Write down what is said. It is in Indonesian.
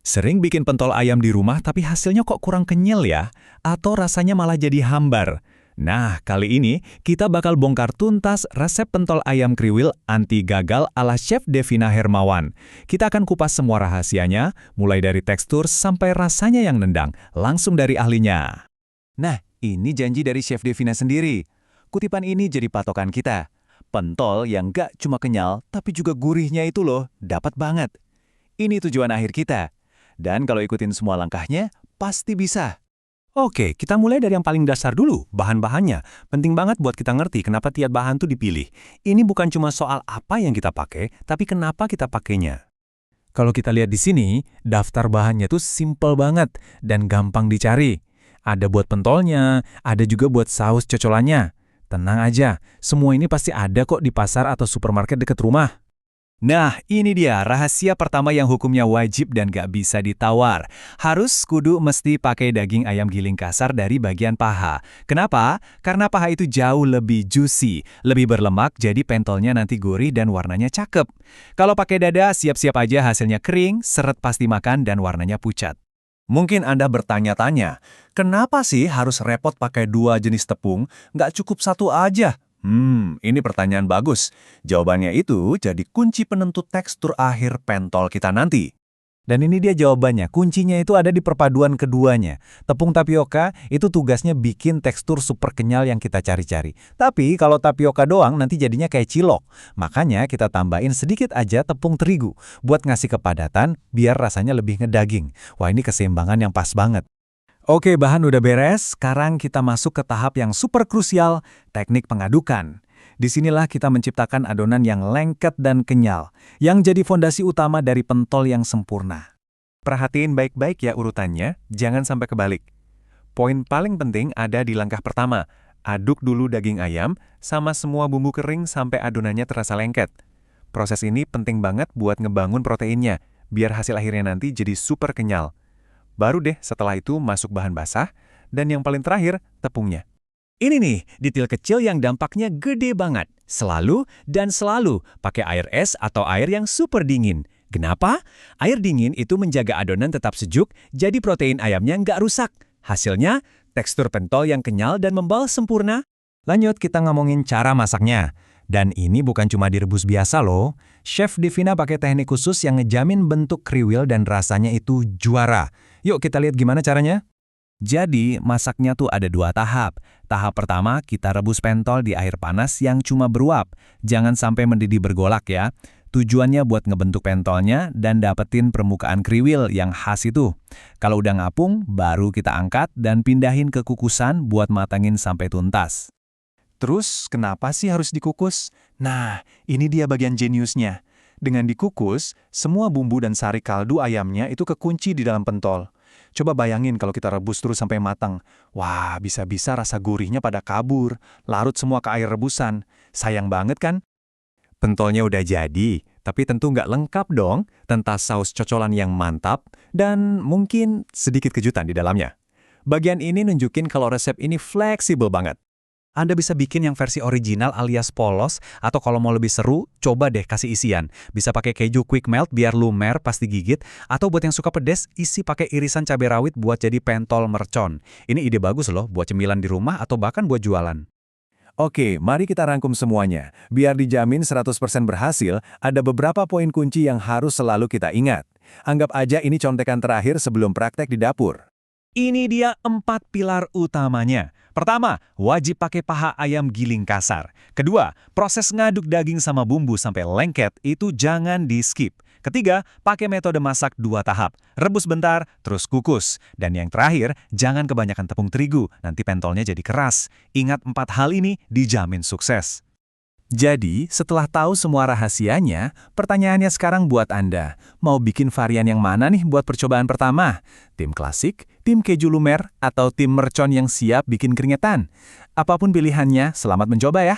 Sering bikin pentol ayam di rumah tapi hasilnya kok kurang kenyal ya? Atau rasanya malah jadi hambar? Nah, kali ini kita bakal bongkar tuntas resep pentol ayam kriwil anti gagal ala Chef Devina Hermawan. Kita akan kupas semua rahasianya, mulai dari tekstur sampai rasanya yang nendang, langsung dari ahlinya. Nah, ini janji dari Chef Devina sendiri. Kutipan ini jadi patokan kita. Pentol yang gak cuma kenyal, tapi juga gurihnya itu loh, dapat banget. Ini tujuan akhir kita. Dan kalau ikutin semua langkahnya, pasti bisa. Oke, kita mulai dari yang paling dasar dulu, bahan-bahannya. Penting banget buat kita ngerti kenapa tiap bahan tuh dipilih. Ini bukan cuma soal apa yang kita pakai, tapi kenapa kita pakainya. Kalau kita lihat di sini, daftar bahannya tuh simple banget dan gampang dicari. Ada buat pentolnya, ada juga buat saus cocolannya. Tenang aja, semua ini pasti ada kok di pasar atau supermarket dekat rumah. Nah, ini dia rahasia pertama yang hukumnya wajib dan gak bisa ditawar. Harus kudu mesti pakai daging ayam giling kasar dari bagian paha. Kenapa? Karena paha itu jauh lebih juicy, lebih berlemak, jadi pentolnya nanti gurih dan warnanya cakep. Kalau pakai dada, siap-siap aja hasilnya kering, seret pasti makan, dan warnanya pucat. Mungkin Anda bertanya-tanya, kenapa sih harus repot pakai dua jenis tepung? Nggak cukup satu aja? Ini pertanyaan bagus. Jawabannya itu jadi kunci penentu tekstur akhir pentol kita nanti. Dan ini dia jawabannya, kuncinya itu ada di perpaduan keduanya. Tepung tapioka itu tugasnya bikin tekstur super kenyal yang kita cari-cari. Tapi kalau tapioka doang nanti jadinya kayak cilok. Makanya kita tambahin sedikit aja tepung terigu buat ngasih kepadatan biar rasanya lebih ngedaging. Wah, ini keseimbangan yang pas banget. Oke, bahan udah beres, sekarang kita masuk ke tahap yang super krusial, teknik pengadukan. Disinilah kita menciptakan adonan yang lengket dan kenyal, yang jadi fondasi utama dari pentol yang sempurna. Perhatiin baik-baik ya urutannya, jangan sampai kebalik. Poin paling penting ada di langkah pertama, aduk dulu daging ayam sama semua bumbu kering sampai adonannya terasa lengket. Proses ini penting banget buat ngebangun proteinnya, biar hasil akhirnya nanti jadi super kenyal. Baru deh setelah itu masuk bahan basah, dan yang paling terakhir, tepungnya. Ini nih, detail kecil yang dampaknya gede banget. Selalu dan selalu pakai air es atau air yang super dingin. Kenapa? Air dingin itu menjaga adonan tetap sejuk, jadi protein ayamnya nggak rusak. Hasilnya, tekstur pentol yang kenyal dan membal sempurna. Lanjut kita ngomongin cara masaknya. Dan ini bukan cuma direbus biasa loh. Chef Devina pakai teknik khusus yang ngejamin bentuk kriwil dan rasanya itu juara. Yuk kita lihat gimana caranya. Jadi, masaknya tuh ada 2 tahap. Tahap pertama, kita rebus pentol di air panas yang cuma beruap. Jangan sampai mendidih bergolak ya. Tujuannya buat ngebentuk pentolnya dan dapetin permukaan kriwil yang khas itu. Kalau udah ngapung, baru kita angkat dan pindahin ke kukusan buat matangin sampai tuntas. Terus, kenapa sih harus dikukus? Nah, ini dia bagian jeniusnya. Dengan dikukus, semua bumbu dan sari kaldu ayamnya itu kekunci di dalam pentol. Coba bayangin kalau kita rebus terus sampai matang. Wah, bisa-bisa rasa gurihnya pada kabur, larut semua ke air rebusan. Sayang banget kan? Pentolnya udah jadi, tapi tentu nggak lengkap dong tanpa saus cocolan yang mantap dan mungkin sedikit kejutan di dalamnya. Bagian ini nunjukin kalau resep ini fleksibel banget. Anda bisa bikin yang versi original alias polos, atau kalau mau lebih seru, coba deh kasih isian. Bisa pakai keju quick melt biar lumer pas digigit, atau buat yang suka pedes, isi pakai irisan cabai rawit buat jadi pentol mercon. Ini ide bagus loh buat cemilan di rumah atau bahkan buat jualan. Oke, mari kita rangkum semuanya. Biar dijamin 100% berhasil, ada beberapa poin kunci yang harus selalu kita ingat. Anggap aja ini contekan terakhir sebelum praktek di dapur. Ini dia 4 pilar utamanya. Pertama, wajib pakai paha ayam giling kasar. Kedua, proses ngaduk daging sama bumbu sampai lengket itu jangan di-skip. Ketiga, pakai metode masak 2 tahap. Rebus bentar, terus kukus. Dan yang terakhir, jangan kebanyakan tepung terigu, nanti pentolnya jadi keras. Ingat 4 hal ini dijamin sukses. Jadi, setelah tahu semua rahasianya, pertanyaannya sekarang buat Anda. Mau bikin varian yang mana nih buat percobaan pertama? Tim klasik, tim keju lumer, atau tim mercon yang siap bikin keringetan? Apapun pilihannya, selamat mencoba ya!